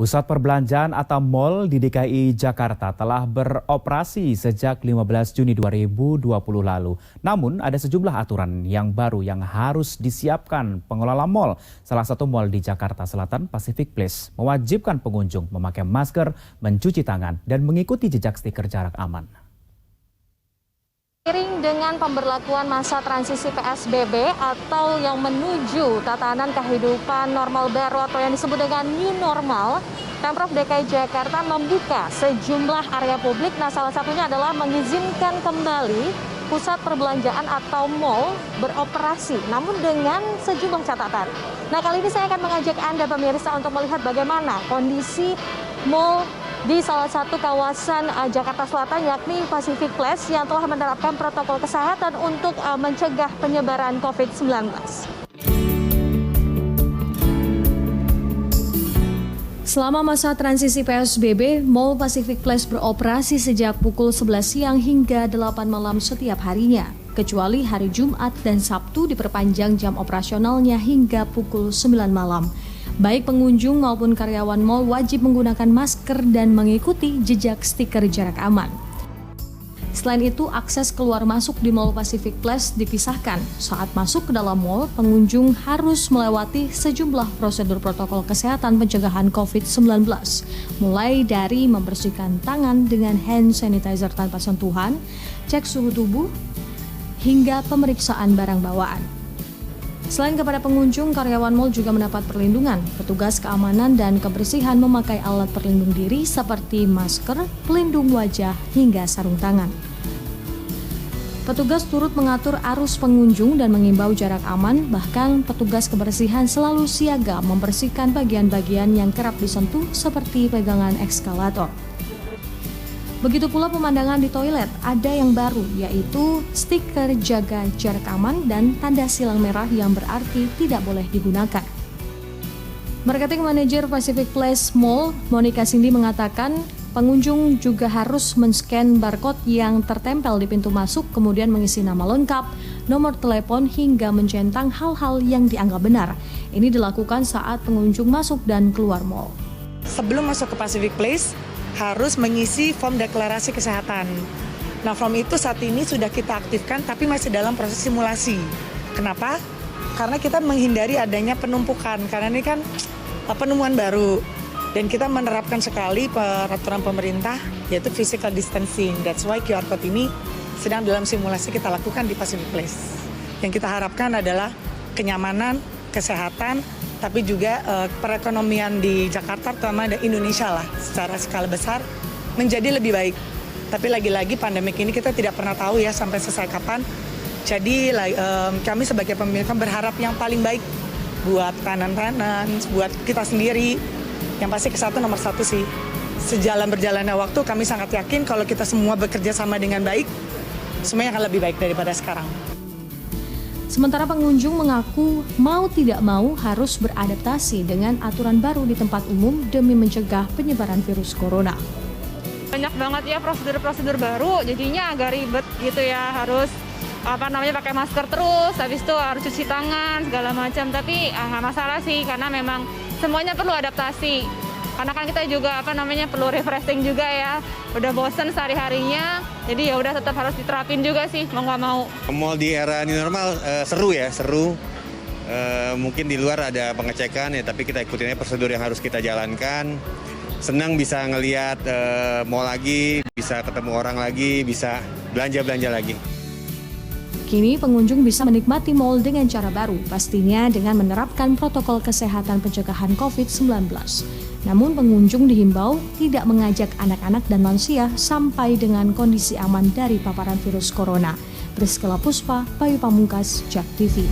Pusat perbelanjaan atau mal di DKI Jakarta telah beroperasi sejak 15 Juni 2020 lalu. Namun ada sejumlah aturan yang baru yang harus disiapkan pengelola mal. Salah satu mal di Jakarta Selatan, Pacific Place, mewajibkan pengunjung memakai masker, mencuci tangan, dan mengikuti jejak stiker jarak aman. Seiring dengan pemberlakuan masa transisi PSBB atau yang menuju tatanan kehidupan normal baru atau yang disebut dengan new normal, Pemprov DKI Jakarta membuka sejumlah area publik. Nah, salah satunya adalah mengizinkan kembali pusat perbelanjaan atau mal beroperasi, namun dengan sejumlah catatan. Nah, kali ini saya akan mengajak Anda pemirsa untuk melihat bagaimana kondisi mal di salah satu kawasan Jakarta Selatan, yakni Pacific Place, yang telah menerapkan protokol kesehatan untuk mencegah penyebaran COVID-19. Selama masa transisi PSBB, Mall Pacific Place beroperasi sejak pukul 11 siang hingga 8 malam setiap harinya. Kecuali hari Jumat dan Sabtu diperpanjang jam operasionalnya hingga pukul 9 malam. Baik pengunjung maupun karyawan mal wajib menggunakan masker dan mengikuti jejak stiker jarak aman. Selain itu, akses keluar masuk di Mall Pacific Place dipisahkan. Saat masuk ke dalam mal, pengunjung harus melewati sejumlah prosedur protokol kesehatan pencegahan COVID-19, mulai dari membersihkan tangan dengan hand sanitizer tanpa sentuhan, cek suhu tubuh, hingga pemeriksaan barang bawaan. Selain kepada pengunjung, karyawan mal juga mendapat perlindungan. Petugas keamanan dan kebersihan memakai alat pelindung diri seperti masker, pelindung wajah, hingga sarung tangan. Petugas turut mengatur arus pengunjung dan mengimbau jarak aman, bahkan petugas kebersihan selalu siaga membersihkan bagian-bagian yang kerap disentuh seperti pegangan eskalator. Begitu pula pemandangan di toilet, ada yang baru, yaitu stiker jaga jarak aman dan tanda silang merah yang berarti tidak boleh digunakan. Marketing Manager Pacific Place Mall, Monica Cindy, mengatakan pengunjung juga harus men-scan barcode yang tertempel di pintu masuk, kemudian mengisi nama lengkap, nomor telepon, hingga mencentang hal-hal yang dianggap benar. Ini dilakukan saat pengunjung masuk dan keluar mall. Sebelum masuk ke Pacific Place, harus mengisi form deklarasi kesehatan. Nah, form itu saat ini sudah kita aktifkan tapi masih dalam proses simulasi. Kenapa? Karena kita menghindari adanya penumpukan, karena ini kan penemuan baru. Dan kita menerapkan sekali peraturan pemerintah, yaitu physical distancing. That's why QR Code ini sedang dalam simulasi kita lakukan di Pacific Place. Yang kita harapkan adalah kenyamanan, kesehatan, tapi juga perekonomian di Jakarta, terutama di Indonesia lah, secara skala besar menjadi lebih baik. Tapi lagi-lagi pandemik ini kita tidak pernah tahu ya sampai selesai kapan. Jadi kami sebagai pemimpin berharap yang paling baik buat tenan-tenan, buat kita sendiri. Yang pasti nomor satu sih. Sejalan berjalannya waktu, kami sangat yakin kalau kita semua bekerja sama dengan baik, semuanya akan lebih baik daripada sekarang. Sementara pengunjung mengaku mau tidak mau harus beradaptasi dengan aturan baru di tempat umum demi mencegah penyebaran virus corona. Banyak banget ya prosedur-prosedur baru, jadinya agak ribet gitu ya, harus pakai masker terus, habis itu harus cuci tangan segala macam. Tapi nggak masalah sih, karena memang semuanya perlu adaptasi. Karena kan kita juga perlu refreshing juga ya, udah bosen sehari-harinya, jadi ya udah tetap harus diterapin juga sih, mau nggak mau. Mall di era new normal seru. Mungkin di luar ada pengecekan ya, tapi kita ikutin aja prosedur yang harus kita jalankan. Senang bisa ngelihat mall lagi, bisa ketemu orang lagi, bisa belanja lagi. Kini pengunjung bisa menikmati mal dengan cara baru, pastinya dengan menerapkan protokol kesehatan pencegahan COVID-19. Namun pengunjung dihimbau tidak mengajak anak-anak dan lansia sampai dengan kondisi aman dari paparan virus corona. Priscilla Puspa, Bayu Pamungkas, JAK TV.